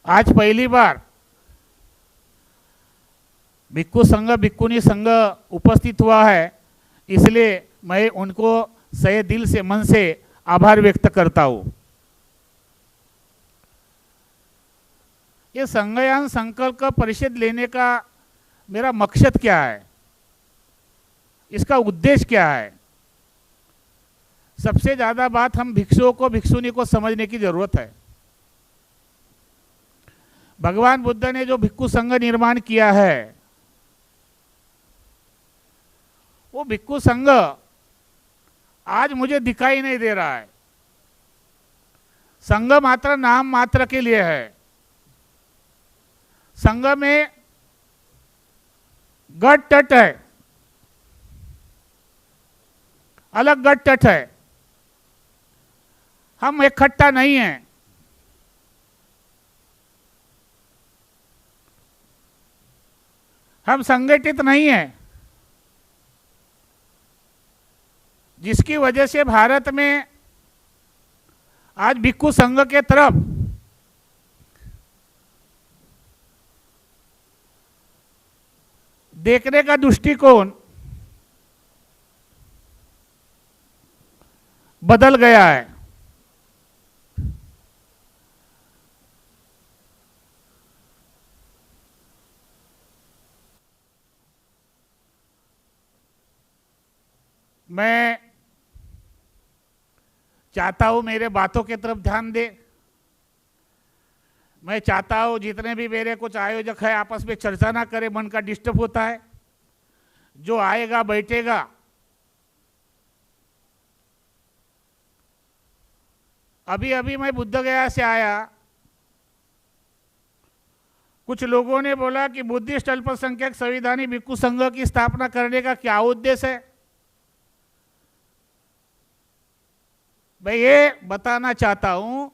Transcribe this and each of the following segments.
आज पहली बार भिक्खु संघ भिक्खुनी संघ उपस्थित हुआ है, इसलिए मैं उनको सहे दिल से मन से आभार व्यक्त करता हूं। ये संघयान संकल्प परिषद लेने का मेरा मकसद क्या है, इसका उद्देश्य क्या है? सबसे ज्यादा बात हम भिक्षुओं को भिक्षुनी को समझने की जरूरत है। भगवान बुद्ध ने जो भिक्खु संघ निर्माण किया है, वो भिक्खु संघ आज मुझे दिखाई नहीं दे रहा है। संघ मात्र नाम मात्र के लिए है। संघ में गट तट है, अलग गट तट है, हम इकट्ठा नहीं हैं। हम संगठित नहीं हैं, जिसकी वजह से भारत में आज भिक्खु संघ के तरफ देखने का दृष्टिकोण बदल गया है। मैं चाहता हूं मेरे बातों की तरफ ध्यान दे। मैं चाहता हूं जितने भी मेरे कुछ आयोजक है आपस में चर्चा ना करें, मन का डिस्टर्ब होता है। जो आएगा बैठेगा, अभी अभी मैं बुद्ध गया से आया, कुछ लोगों ने बोला कि बुद्धिस्ट अल्पसंख्यक संविधानी भिक्खु संघ की स्थापना करने का क्या उद्देश्य है। मैं ये बताना चाहता हूं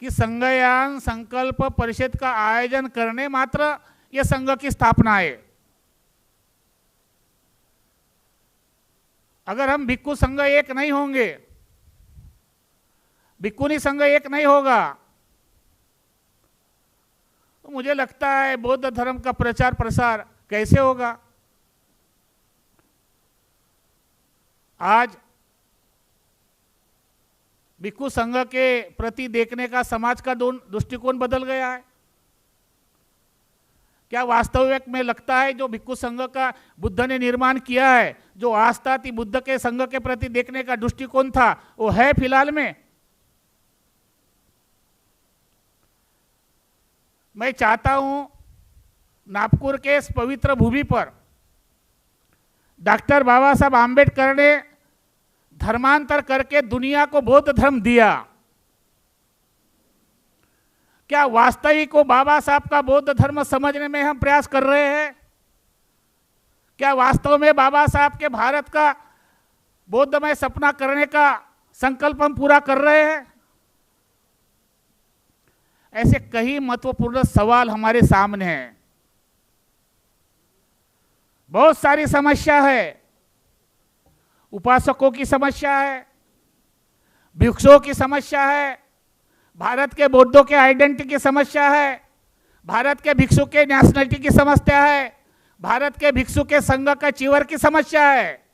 कि संघयान संकल्प परिषद का आयोजन करने मात्र यह संघ की स्थापना है। अगर हम भिक्खु संघ एक नहीं होंगे, भिक्खुनी संघ एक नहीं होगा, तो मुझे लगता है बौद्ध धर्म का प्रचार प्रसार कैसे होगा। आज भिक्खु संघ के प्रति देखने का समाज का दृष्टिकोण बदल गया है। क्या वास्तविक में लगता है जो भिक्खु संघ का बुद्ध ने निर्माण किया है, जो आस्था थी बुद्ध के संघ के प्रति देखने का दृष्टिकोण था, वो है फिलहाल में? मैं चाहता हूं नागपुर के इस पवित्र भूमि पर डॉक्टर बाबा साहब आंबेडकर ने धर्मांतर करके दुनिया को बौद्ध धर्म दिया। क्या वास्तविक को बाबा साहब का बौद्ध धर्म समझने में हम प्रयास कर रहे हैं? क्या वास्तव में बाबा साहब के भारत का बौद्धमय सपना करने का संकल्प हम पूरा कर रहे हैं? ऐसे कई महत्वपूर्ण सवाल हमारे सामने हैं। बहुत सारी समस्या है। उपासकों की समस्या है, भिक्षुओं की समस्या है, भारत के बौद्धों के आइडेंटिटी की समस्या है, भारत के भिक्षु के नेशनलिटी की समस्या है, भारत के भिक्षु के संघ का चीवर की समस्या है।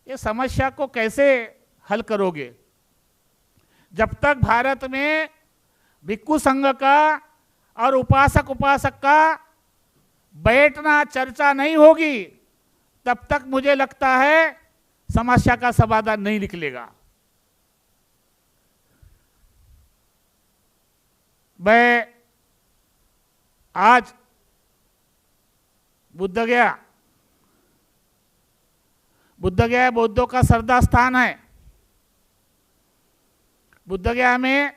ये समस्या को कैसे हल करोगे? जब तक भारत में भिक्खु संघ का और उपासक का बैठना चर्चा नहीं होगी, तब तक मुझे लगता है समस्या का समाधान नहीं निकलेगा। मैं आज बुद्ध गया बौद्धों का श्रद्धा स्थान है। बुद्ध गया में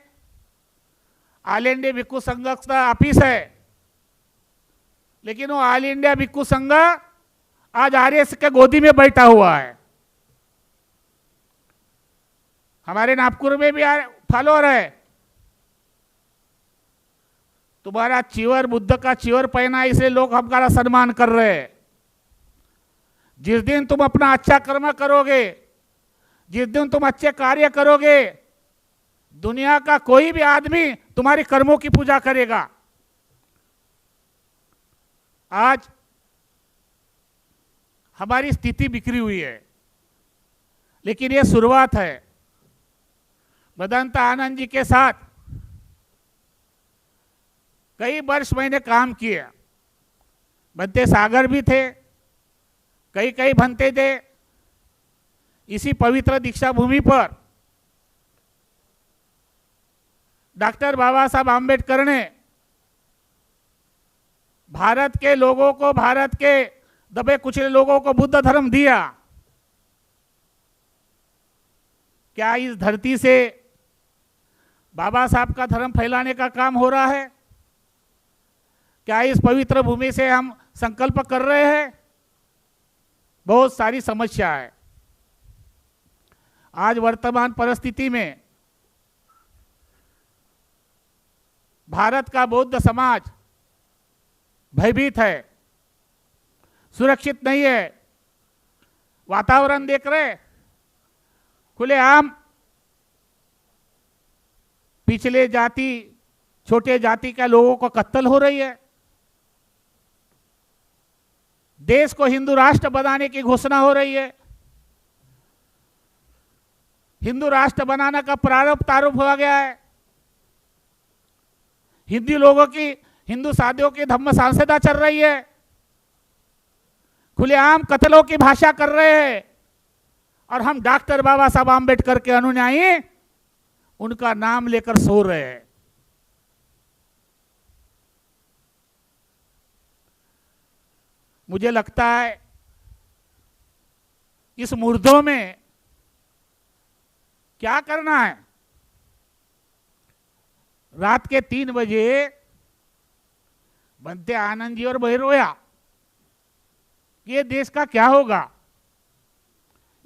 ऑल इंडिया भिक्खु संघ का ऑफिस है, लेकिन वो ऑल इंडिया भिक्खु संघ आज आरएस के गोदी में बैठा हुआ है। हमारे नागपुर में भी फॉलोअर है। तुम्हारा चीवर बुद्ध का चीवर पहना, इसलिए लोग हमारा सम्मान कर रहे हैं। जिस दिन तुम अपना अच्छा कर्म करोगे, जिस दिन तुम अच्छे कार्य करोगे, दुनिया का कोई भी आदमी तुम्हारे कर्मों की पूजा करेगा। आज हमारी स्थिति बिखरी हुई है, लेकिन यह शुरुआत है। भदंत आनंद जी के साथ कई वर्ष मैंने काम किया। भंते सागर भी थे, कई कई भंते थे। इसी पवित्र दीक्षा भूमि पर डॉक्टर बाबा साहब आम्बेडकर ने भारत के लोगों को, भारत के दबे कुचले लोगों को बुद्ध धर्म दिया। क्या इस धरती से बाबा साहब का धर्म फैलाने का काम हो रहा है? क्या इस पवित्र भूमि से हम संकल्प कर रहे हैं? बहुत सारी समस्या है। आज वर्तमान परिस्थिति में भारत का बौद्ध समाज भयभीत है, सुरक्षित नहीं है। वातावरण देख रहे, खुलेआम पिछले जाति, छोटे जाति के लोगों को कत्ल हो रही है। देश को हिंदू राष्ट्र बनाने की घोषणा हो रही है। हिंदू राष्ट्र बनाने का प्रारूप हो गया है। हिंदू लोगों की, हिंदू साधियों की धम्म सांसदा चल रही है। खुलेआम कत्लों की भाषा कर रहे हैं, और हम डॉक्टर बाबा साहब आम्बेडकर के अनुयायी उनका नाम लेकर सो रहे हैं। मुझे लगता है इस मुर्दों में क्या करना है। रात के 3 बजे भंते आनंद जी और मैं रोया। ये देश का क्या होगा,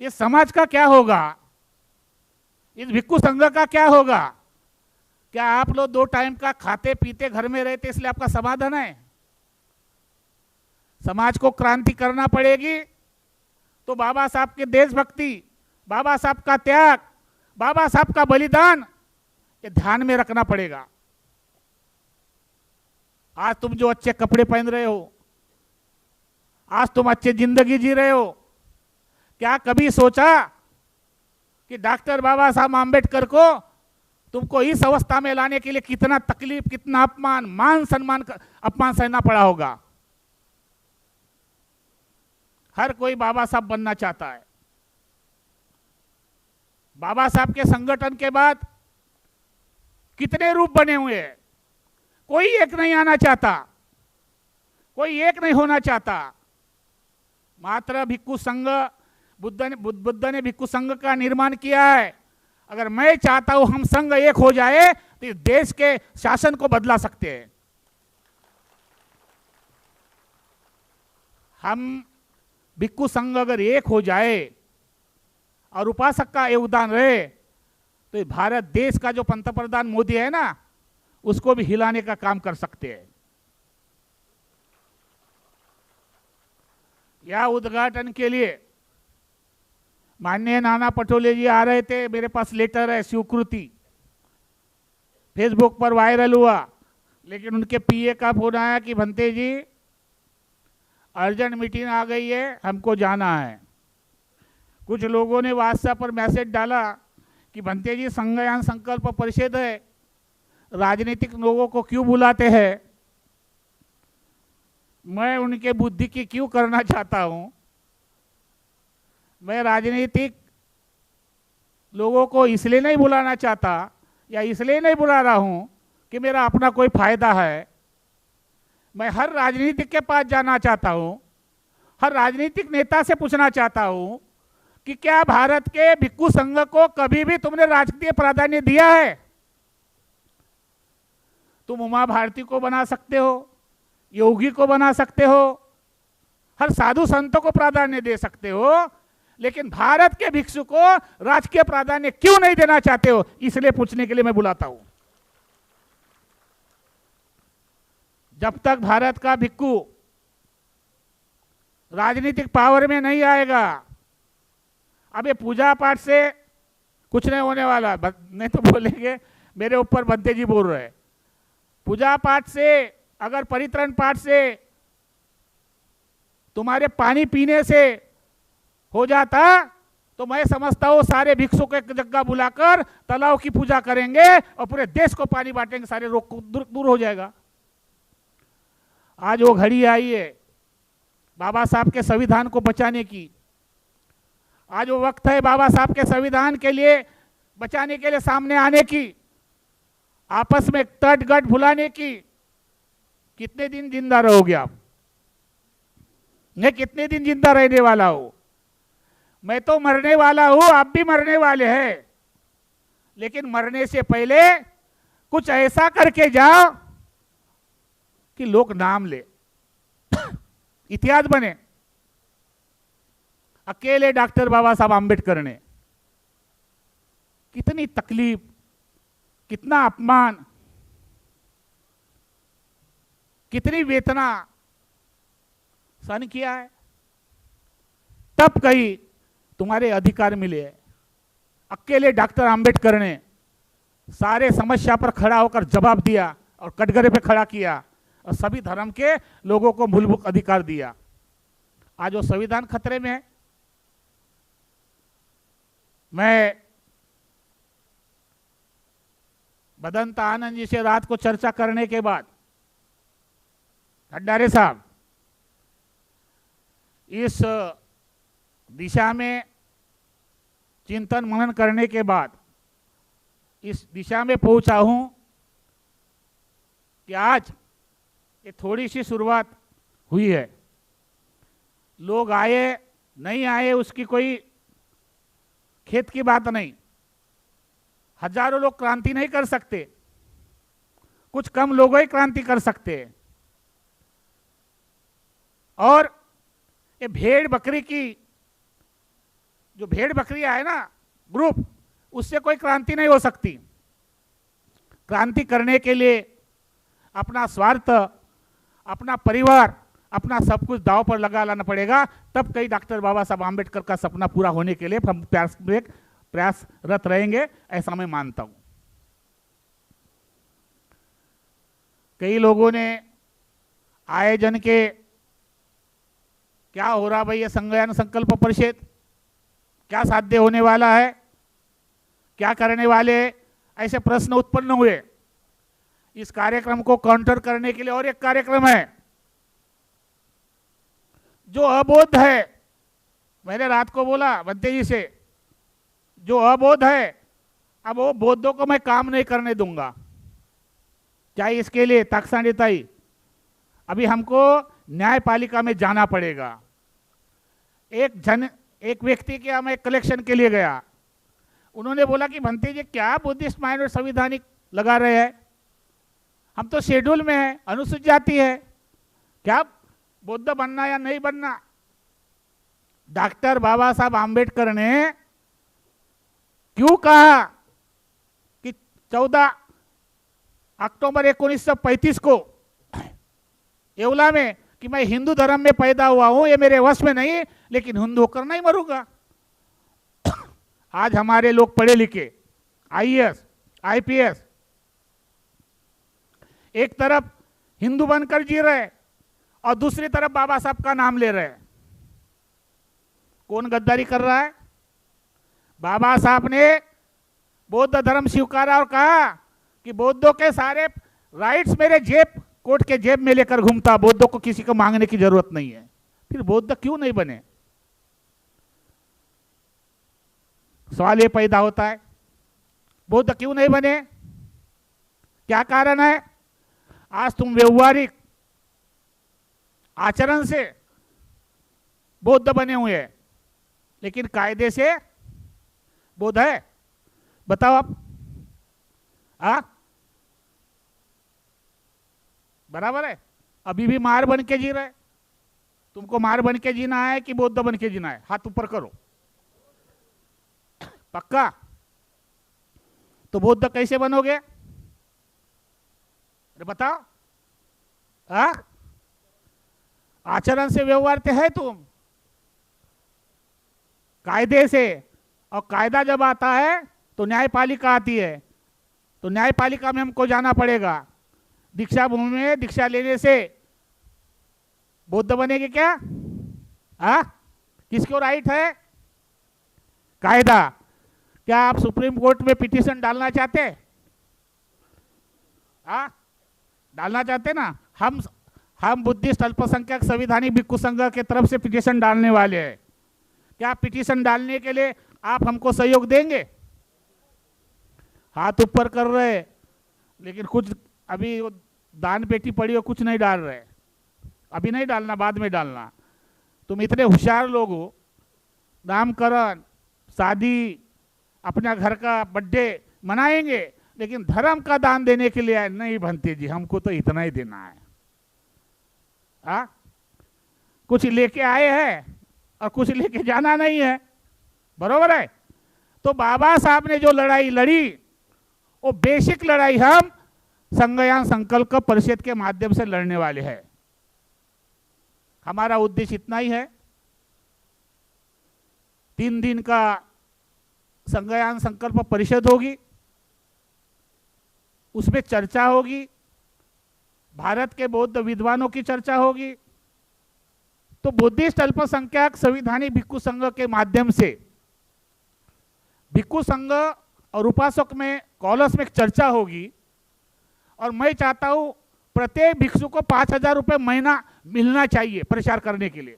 ये समाज का क्या होगा, इस भिक्खु संघ का क्या होगा? क्या आप लोग 2 टाइम का खाते पीते घर में रहते इसलिए आपका समाधान है? समाज को क्रांति करना पड़ेगी तो बाबा साहब की देशभक्ति, बाबा साहब का त्याग, बाबा साहब का बलिदान ये ध्यान में रखना पड़ेगा। आज तुम जो अच्छे कपड़े पहन रहे हो, आज तुम अच्छी जिंदगी जी रहे हो, क्या कभी सोचा कि डॉक्टर बाबा साहब आम्बेडकर को तुमको इस अवस्था में लाने के लिए कितना तकलीफ, कितना अपमान, मान सम्मान अपमान सहना पड़ा होगा? हर कोई बाबा साहब बनना चाहता है। बाबा साहब के संगठन के बाद कितने रूप बने हुए हैं, कोई एक नहीं आना चाहता, कोई एक नहीं होना चाहता। मात्र भिक्खु संघ, बुद्ध ने भिक्खु संघ का निर्माण किया है। अगर मैं चाहता हूं हम संघ एक हो जाए तो इस देश के शासन को बदला सकते हैं। हम भिक्खु संघ अगर एक हो जाए और उपासक का योगदान रहे तो भारत देश का जो पंतप्रधान मोदी है ना, उसको भी हिलाने का काम कर सकते हैं। या उद्घाटन के लिए माननीय नाना पटोले जी आ रहे थे। मेरे पास लेटर है, स्वीकृति फेसबुक पर वायरल हुआ, लेकिन उनके पीए का फोन आया कि भंते जी अर्जेंट मीटिंग आ गई है, हमको जाना है। कुछ लोगों ने व्हाट्सएप पर मैसेज डाला कि भंते जी संघयान संकल्प परिषद है, राजनीतिक लोगों को क्यों बुलाते हैं? मैं उनके बुद्धि की क्यों करना चाहता हूं? मैं राजनीतिक लोगों को इसलिए नहीं बुलाना चाहता या इसलिए नहीं बुला रहा हूं कि मेरा अपना कोई फायदा है। मैं हर राजनीतिक के पास जाना चाहता हूं, हर राजनीतिक नेता से पूछना चाहता हूं कि क्या भारत के भिक्खु संघ को कभी भी तुमने राजकीय प्राधान्य दिया है? तुम उमा भारती को बना सकते हो, योगी को बना सकते हो, हर साधु संतों को प्राधान्य दे सकते हो, लेकिन भारत के भिक्षु को राजकीय प्राधान्य क्यों नहीं देना चाहते हो? इसलिए पूछने के लिए मैं बुलाता हूं। जब तक भारत का भिक्खु राजनीतिक पावर में नहीं आएगा, अब ये पूजा पाठ से कुछ नहीं होने वाला, नहीं तो बोलेंगे मेरे ऊपर बंते जी बोल रहे। पूजा पाठ से, अगर परित्रण पाठ से तुम्हारे पानी पीने से हो जाता तो मैं समझता हूं सारे भिक्षु को एक जगह बुलाकर तालाब की पूजा करेंगे और पूरे देश को पानी बांटेंगे, सारे रोग दूर हो जाएगा। आज वो घड़ी आई है बाबा साहब के संविधान को बचाने की। आज वो वक्त है बाबा साहब के संविधान के लिए बचाने के लिए सामने आने की, आपस में तट गट भुलाने की। कितने दिन जिंदा रहोगे आप? मैं कितने दिन जिंदा रहने वाला हूं? मैं तो मरने वाला हूं, आप भी मरने वाले हैं, लेकिन मरने से पहले कुछ ऐसा करके जाओ कि लोग नाम ले, इतिहास बने। अकेले डॉक्टर बाबा साहब आंबेडकर ने कितनी तकलीफ, कितना अपमान, कितनी वेदना सहन किया है, तब कहीं तुम्हारे अधिकार मिले हैं। अकेले डॉक्टर आंबेडकर ने सारे समस्या पर खड़ा होकर जवाब दिया और कटघरे पे खड़ा किया और सभी धर्म के लोगों को मूलभूत अधिकार दिया। आज वो संविधान खतरे में है। मैं बदंत आनंद जी से रात को चर्चा करने के बाद, भंडारे साहब, इस दिशा में चिंतन मनन करने के बाद इस दिशा में पहुंचा हूं कि आज ये थोड़ी सी शुरुआत हुई है। लोग आए नहीं आए उसकी कोई खेत की बात नहीं। हजारों लोग क्रांति नहीं कर सकते, कुछ कम लोग ही क्रांति कर सकते हैं। और ये भेड़ बकरी की जो भेड़ बकरियां है ना ग्रुप, उससे कोई क्रांति नहीं हो सकती। क्रांति करने के लिए अपना स्वार्थ, अपना परिवार, अपना सब कुछ दांव पर लगा लाना पड़ेगा, तब कहीं डॉक्टर बाबा साहब आंबेडकर का सपना पूरा होने के लिए हम प्रयासरत रहेंगे, ऐसा मैं मानता हूं। कई लोगों ने आयोजन के क्या हो रहा भाई, ये संज्ञान संकल्प परिषद क्या साध्य होने वाला है, क्या करने वाले, ऐसे प्रश्न उत्पन्न हुए। इस कार्यक्रम को काउंटर करने के लिए और एक कार्यक्रम है जो अबोध है। मैंने रात को बोला बंते जी से, जो अबोध है, अब वो बोधों को मैं काम नहीं करने दूंगा। चाहे इसके लिए ताकसांडिताई अभी हमको न्यायपालिका में जाना पड़ेगा। एक व्यक्ति के मैं कलेक्शन के लिए गया, उन्होंने बोला कि भंते जी क्या बुद्धिस्ट माइंड और संविधानिक लगा रहे हैं, हम तो शेड्यूल में है, अनुसूचित जाति है, क्या बौद्ध बनना या नहीं बनना? डॉक्टर बाबा साहब आंबेडकर ने क्यों कहा कि 14 अक्टूबर 1935 को येवला में कि मैं हिंदू धर्म में पैदा हुआ हूं, ये मेरे वश में नहीं, लेकिन हिंदू होकर नहीं मरूंगा। आज हमारे लोग पढ़े लिखे, आईएएस, आईपीएस, एक तरफ हिंदू बनकर जी रहे और दूसरी तरफ बाबा साहब का नाम ले रहे हैं। कौन गद्दारी कर रहा है? बाबा साहब ने बौद्ध धर्म स्वीकारा और कहा कि बौद्धों के सारे राइट्स मेरे जेब, कोट के जेब में लेकर घूमता, बौद्धों को किसी को मांगने की जरूरत नहीं है। फिर बौद्ध क्यों नहीं बने? सवाल ये पैदा होता है, बौद्ध क्यों नहीं बने? क्या कारण है? आज तुम व्यवहारिक आचरण से बौद्ध बने हुए हैं, लेकिन कायदे से बौद्ध है? बताओ आप। बराबर है? अभी भी मार बन के जी रहे। तुमको मार बन के जीना है कि बौद्ध बन के जीना है? हाथ ऊपर करो। पक्का? तो बौद्ध कैसे बनोगे? अरे बताओ। आचरण से व्यवहार से है तुम, कायदे से, और कायदा जब आता है तो न्यायपालिका आती है, तो न्यायपालिका में हमको जाना पड़ेगा। दीक्षा भूमि में दीक्षा लेने से बौद्ध बनेंगे क्या? किसको राइट है? कायदा। क्या आप सुप्रीम कोर्ट में पिटीशन डालना चाहते हैं? डालना चाहते ना? हम बुद्धिस्ट अल्पसंख्यक संविधानिक भिक्षु संघ के तरफ से पिटीशन डालने वाले हैं। क्या पिटीशन डालने के लिए आप हमको सहयोग देंगे? हाथ ऊपर कर रहे, लेकिन कुछ अभी दान पेटी पड़ी हो, कुछ नहीं डाल रहे। अभी नहीं डालना, बाद में डालना। तुम इतने होशियार लोग हो, नामकरण, शादी, अपना घर का बर्थडे मनाएंगे, लेकिन धर्म का दान देने के लिए नहीं भंते जी, हमको तो इतना ही देना है। कुछ लेके आए हैं और कुछ लेके जाना नहीं है, बरोबर है? तो बाबा साहब ने जो लड़ाई लड़ी, वो बेसिक लड़ाई हम संघयान संकल्प परिषद के माध्यम से लड़ने वाले हैं। हमारा उद्देश्य इतना ही है। 3 दिन का संघयान संकल्प परिषद होगी, उसमें चर्चा होगी, भारत के बौद्ध विद्वानों की चर्चा होगी। तो बुद्धिस्ट अल्पसंख्यक संविधानिक भिक्षु संघ के माध्यम से भिक्षु संघ और उपासक में कॉलस में चर्चा होगी, और मैं चाहता हूं प्रत्येक भिक्षु को 5,000 रुपये महीना मिलना चाहिए प्रचार करने के लिए।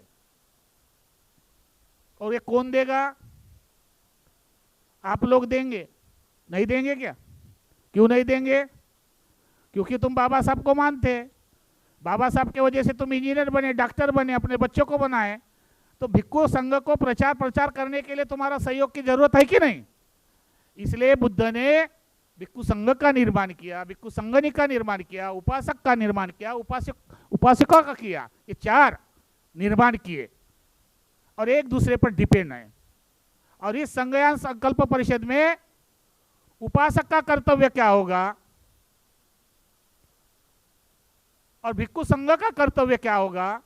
और ये कौन देगा? आप लोग देंगे? नहीं देंगे क्या? क्यों नहीं देंगे? क्योंकि तुम बाबा साहब को मानते हैं। बाबा साहब के वजह से तुम इंजीनियर बने, डॉक्टर बने, अपने बच्चों को बनाए। तो भिक्षु संघ को प्रचार करने के लिए तुम्हारा सहयोग की जरूरत है कि नहीं? इसलिए बुद्ध ने भिक्षु संघ का निर्माण किया, भिक्षु संघनी का निर्माण किया, उपासक का निर्माण किया, उपासकों का किया। ये 4 निर्माण किए और एक दूसरे पर डिपेंड है। और इस संघयान संकल्प परिषद में उपासक का कर्तव्य क्या होगा और भिक्षु संघ का कर्तव्य क्या होगा,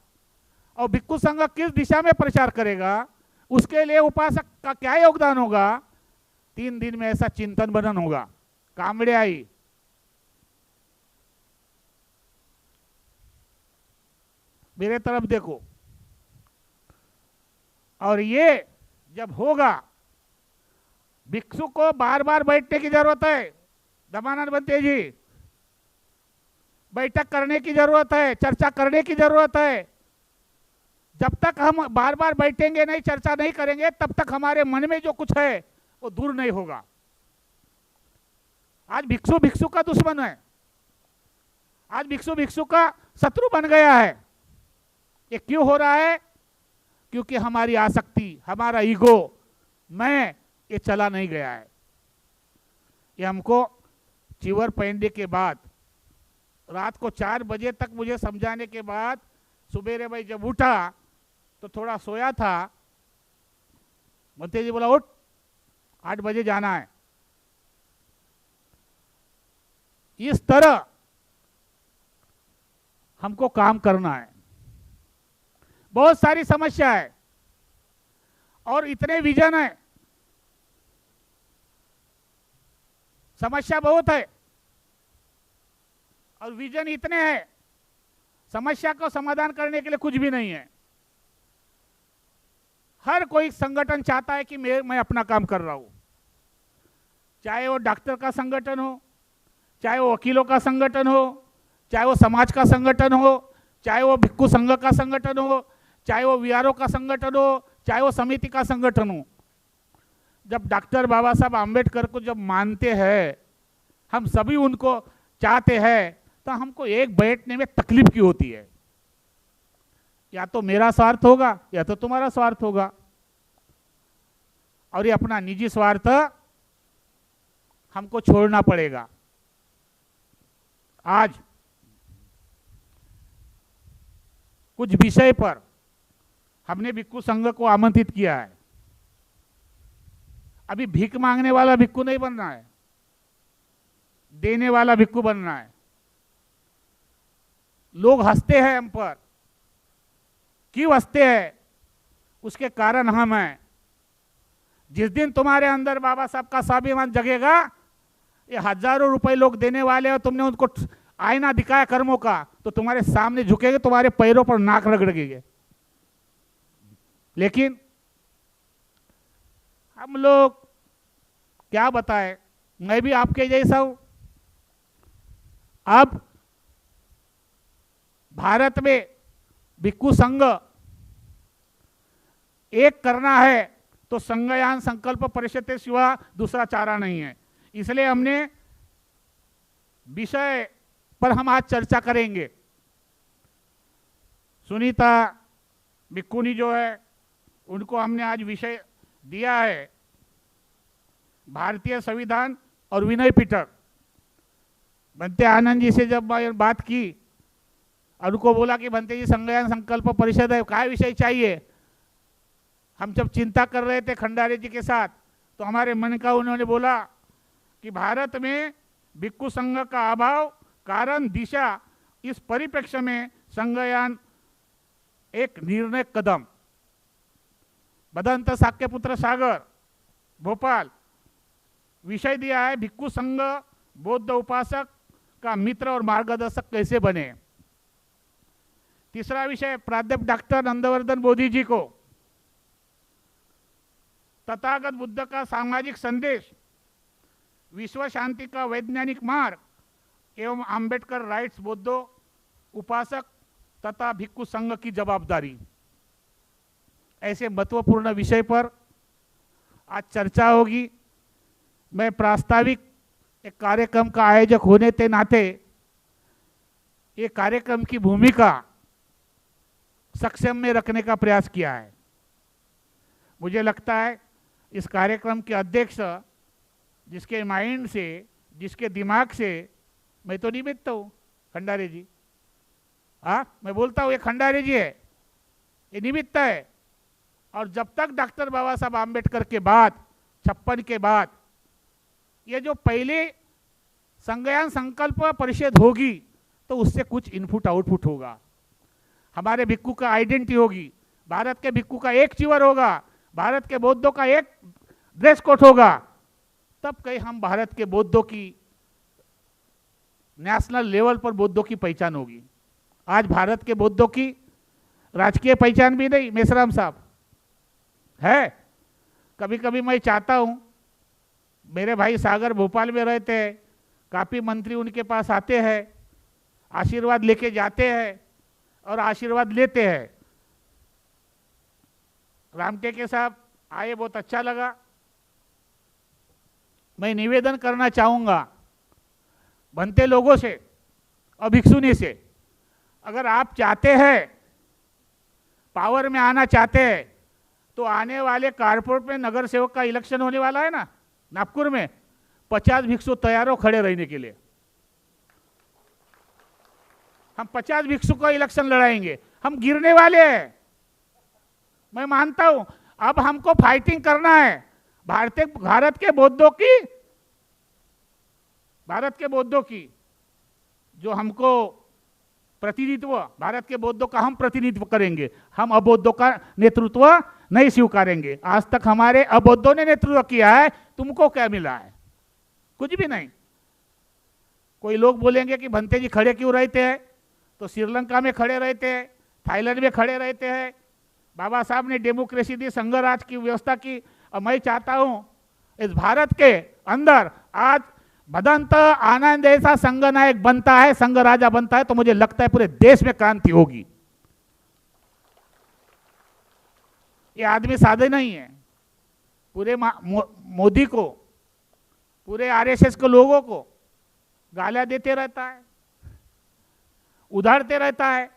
और भिक्षु संघ किस दिशा में प्रचार करेगा, उसके लिए उपासक का क्या योगदान होगा। 3 दिन में ऐसा चिंतन मनन होगा। कामड़े आई, मेरे तरफ देखो। और ये जब होगा, भिक्षु को बार बार बैठने की जरूरत है। दमानंद बनते जी, बैठक करने की जरूरत है, चर्चा करने की जरूरत है। जब तक हम बार बार बैठेंगे नहीं, चर्चा नहीं करेंगे, तब तक हमारे मन में जो कुछ है वो दूर नहीं होगा। आज भिक्षु भिक्षु का दुश्मन है, आज भिक्षु भिक्षु का शत्रु बन गया है। ये क्यों हो रहा है? क्योंकि हमारी आसक्ति, हमारा ईगो, मैं, ये चला नहीं गया है। ये हमको चिवर पहनने के बाद, रात को 4 बजे तक मुझे समझाने के बाद, सुबेरे भाई जब उठा तो थोड़ा सोया था, मंत्री जी बोला उठ 8 बजे जाना है। इस तरह हमको काम करना है। बहुत सारी समस्या है और इतने विजन है, समस्या बहुत है और विजन इतने हैं, समस्या को समाधान करने के लिए कुछ भी नहीं है। हर कोई संगठन चाहता है कि मैं अपना काम कर रहा हूं, चाहे वो डॉक्टर का संगठन हो, चाहे वो वकीलों का संगठन हो, चाहे वो समाज का संगठन हो, चाहे वो भिक्षु संघ का संगठन हो, चाहे वो वीआरओ का संगठन हो, चाहे वो समिति का संगठन हो। जब डॉक्टर बाबा साहब आम्बेडकर को जब मानते हैं, हम सभी उनको चाहते हैं, तो हमको एक बैठने में तकलीफ क्यों होती है? या तो मेरा स्वार्थ होगा या तो तुम्हारा स्वार्थ होगा, और ये अपना निजी स्वार्थ हमको छोड़ना पड़ेगा। आज कुछ विषय पर हमने भिक्षु संघ को आमंत्रित किया है। अभी भीख मांगने वाला भिक्षु नहीं बनना है, देने वाला भिक्षु बनना है। लोग हंसते हैं हम पर, क्यों हंसते हैं? उसके कारण हम हैं। जिस दिन तुम्हारे अंदर बाबा साहब का स्वाभिमान जगेगा, ये हजारों रुपए लोग देने वाले, और तुमने उनको आईना दिखाया कर्मों का, तो तुम्हारे सामने झुकेंगे, तुम्हारे पैरों पर नाक रगड़ेंगे। लेकिन हम लोग क्या बताएं, मैं भी आपके जैसा हूं। अब भारत में भिक्खु संघ एक करना है तो संघयान संकल्प परिषद के सिवा दूसरा चारा नहीं है। इसलिए हमने विषय पर हम आज चर्चा करेंगे। सुनीता भिक्खुनी जो है, उनको हमने आज विषय दिया है भारतीय संविधान और विनय पिटक। भंते आनंद जी से जब मैं बात की और उनको बोला कि भंते जी संघयान संकल्प परिषद है, क्या विषय चाहिए, हम जब चिंता कर रहे थे खंडारे जी के साथ, तो हमारे मन का उन्होंने बोला कि भारत में भिक्खु संघ का अभाव, कारण, दिशा, इस परिप्रेक्ष्य में संघयान एक निर्णय कदम। बदंत साक्यपुत्र सागर, भोपाल। विषय दिया है भिक्खु संघ बौद्ध उपासक का मित्र और मार्गदर्शक कैसे बने। तीसरा विषय प्राध्यापक डॉक्टर नंदवर्धन बोधी जी को तथागत बुद्ध का सामाजिक संदेश, विश्व शांति का वैज्ञानिक मार्ग एवं अंबेडकर राइट्स बौद्ध उपासक तथा भिक्खु संघ की जवाबदारी। ऐसे महत्वपूर्ण विषय पर आज चर्चा होगी। मैं प्रास्ताविक एक कार्यक्रम का आयोजक होने के नाते ये कार्यक्रम की भूमिका सक्षम में रखने का प्रयास किया है। मुझे लगता है इस कार्यक्रम के अध्यक्ष, जिसके माइंड से, जिसके दिमाग से मैं तो निमित्त हूँ, खंडारे जी। मैं बोलता हूँ ये खंडारे जी है, ये निमित्त है। और जब तक डॉक्टर बाबा साहब आम्बेडकर के बाद 56 के बाद ये जो पहले संघयान संकल्प परिषद होगी, तो उससे कुछ इनपुट आउटपुट होगा, हमारे भिक्खु का आइडेंटिटी होगी, भारत के भिक्खु का एक चिवर होगा, भारत के बौद्धों का एक ड्रेस कोड होगा। तब कहीं हम भारत के बौद्धों की नेशनल लेवल पर बौद्धों की पहचान होगी। आज भारत के बौद्धों की राजकीय पहचान भी नहीं, मेसराम साहब है। कभी कभी मैं चाहता हूं, मेरे भाई सागर भोपाल में रहते हैं, काफी मंत्री उनके पास आते हैं, आशीर्वाद लेके जाते हैं और आशीर्वाद लेते हैं। रामटेके साहब आए, बहुत अच्छा लगा। मैं निवेदन करना चाहूंगा बनते लोगों से और भिक्षुनी से, अगर आप चाहते हैं, पावर में आना चाहते हैं, तो आने वाले कारपोरेट में नगर सेवक का इलेक्शन होने वाला है ना नागपुर में, 50 भिक्षु तैयार हो खड़े रहने के लिए। हम 50 भिक्षु का इलेक्शन लड़ाएंगे, हम गिरने वाले हैं। मैं मानता हूं अब हमको फाइटिंग करना है भारत के बौद्धों की जो हमको प्रतिनिधित्व, भारत के बौद्धों का हम प्रतिनिधित्व करेंगे। हम अबौद्धों का नेतृत्व नहीं स्वीकारेंगे। आज तक हमारे अबौद्धों ने नेतृत्व किया है, तुमको क्या मिला है? कुछ भी नहीं। कोई लोग बोलेंगे कि भंते जी खड़े क्यों रहते हैं, तो श्रीलंका में खड़े रहते हैं, थाईलैंड में खड़े रहते हैं। बाबा साहब ने डेमोक्रेसी दी, संघ राज की व्यवस्था की, और मैं चाहता हूं इस भारत के अंदर आज भदंत आनंद ऐसा संघ नायक बनता है, संघ राजा बनता है, तो मुझे लगता है पूरे देश में क्रांति होगी। ये आदमी सादे नहीं है। पूरे मोदी को, पूरे आरएसएस के लोगों को गालियां देते रहता है, उधारते रहता है,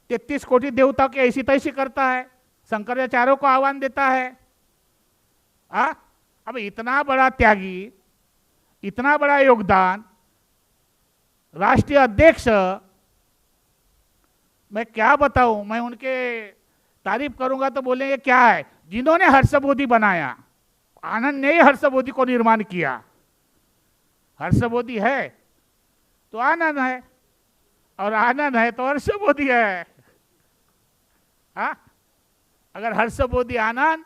33 कोटि देवताओं की ऐसी तैसी करता है, शंकराचार्यों को आह्वान देता है। अब इतना बड़ा त्यागी, इतना बड़ा योगदान, राष्ट्रीय अध्यक्ष, मैं क्या बताऊं, मैं उनके तारीफ करूंगा तो बोलेंगे क्या है, जिन्होंने हर्षबोधि बनाया, आनंद ने ही हर्षबोधि को निर्माण किया। हर्षबोधि है तो आनंद है, और आनंद है तो हर्षबोधि है। अगर हर्षबोधि आनंद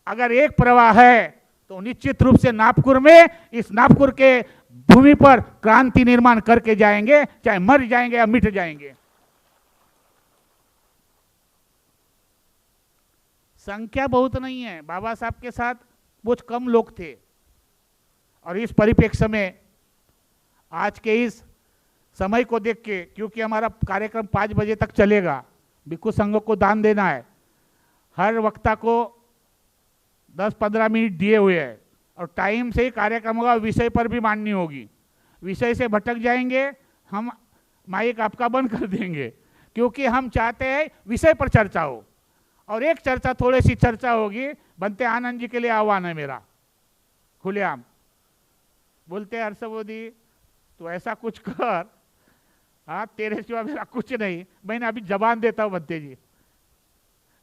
अगर एक प्रवाह है तो निश्चित रूप से नागपुर में, इस नागपुर के भूमि पर क्रांति निर्माण करके जाएंगे, चाहे मर जाएंगे या मिट जाएंगे। संख्या बहुत नहीं है, बाबा साहब के साथ बहुत कम लोग थे, और इस परिप्रेक्ष्य में आज के इस समय को देख के, क्योंकि हमारा कार्यक्रम 5 बजे तक चलेगा, भिक्षु संघ को दान देना है, हर वक्ता को 10-15 मिनट दिए हुए हैं, और टाइम से ही कार्यक्रम होगा, विषय पर भी मांडनी होगी। विषय से भटक जाएंगे, हम माइक आपका बंद कर देंगे, क्योंकि हम चाहते हैं विषय पर चर्चा हो, और एक चर्चा, थोड़ी सी चर्चा होगी। बनते आनंद जी के लिए आह्वान है मेरा, खुलेआम बोलते हैं, हर्षवोदी तो ऐसा कुछ कर, हाँ तेरे सिवा मेरा कुछ नहीं, मैंने अभी जबान देता हूँ बनते जी,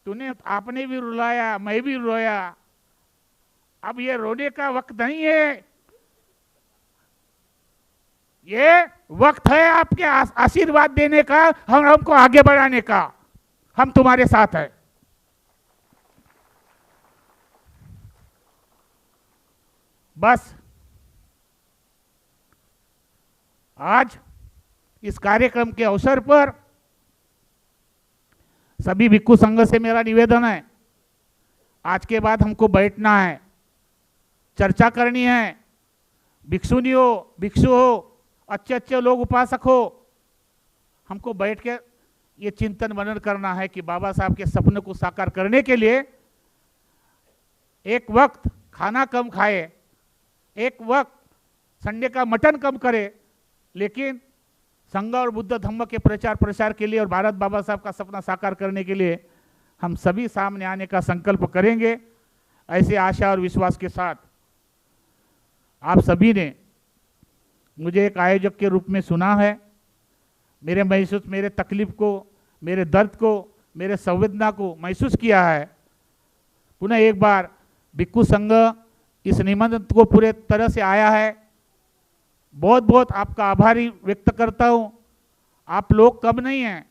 तूने, आपने भी रुलाया, मैं भी रोया, अब ये रोने का वक्त नहीं है, ये वक्त है आपके आशीर्वाद देने का, हमको आगे बढ़ाने का। हम तुम्हारे साथ हैं। बस आज इस कार्यक्रम के अवसर पर सभी भिक्षु संघ से मेरा निवेदन है, आज के बाद हमको बैठना है, चर्चा करनी है, भिक्षुनी हो, भिक्षु हो, अच्छे अच्छे लोग उपासक हो, हमको बैठ के ये चिंतन मनन करना है कि बाबा साहब के सपने को साकार करने के लिए एक वक्त खाना कम खाए, एक वक्त संडे का मटन कम करे, लेकिन संघ और बुद्ध धम्म के प्रचार प्रसार के लिए और भारत बाबा साहब का सपना साकार करने के लिए हम सभी सामने आने का संकल्प करेंगे। ऐसे आशा और विश्वास के साथ आप सभी ने मुझे एक आयोजक के रूप में सुना है, मेरे महसूस, मेरे तकलीफ को, मेरे दर्द को, मेरे संवेदना को महसूस किया है। पुनः एक बार भिक्षु संघ इस निमंत्रण को पूरे तरह से आया है, बहुत बहुत आपका आभारी व्यक्त करता हूँ। आप लोग कम नहीं हैं,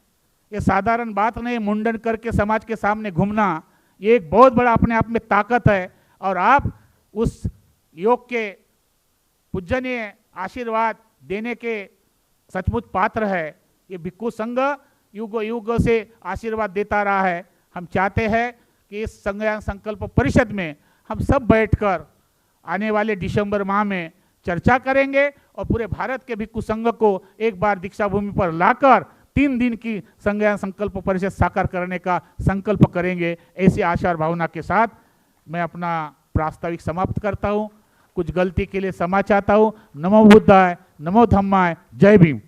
ये साधारण बात नहीं, मुंडन करके समाज के सामने घूमना ये एक बहुत बड़ा अपने आप में ताकत है, और आप उस योग के पूजनीय आशीर्वाद देने के सचमुच पात्र है। ये भिक्षु संघ युग युग से आशीर्वाद देता रहा है। हम चाहते हैं कि इस संज्ञान संकल्प परिषद में हम सब बैठकर आने वाले दिसंबर माह में चर्चा करेंगे और पूरे भारत के भिक्षु संघ को एक बार दीक्षा भूमि पर लाकर 3 दिन की संज्ञान संकल्प परिषद साकार करने का संकल्प करेंगे। ऐसी आशा और भावना के साथ मैं अपना प्रास्ताविक समाप्त करता हूँ। कुछ गलती के लिए क्षमा चाहता हूँ। नमो बुद्धाय, नमो धम्माय, जय भीम।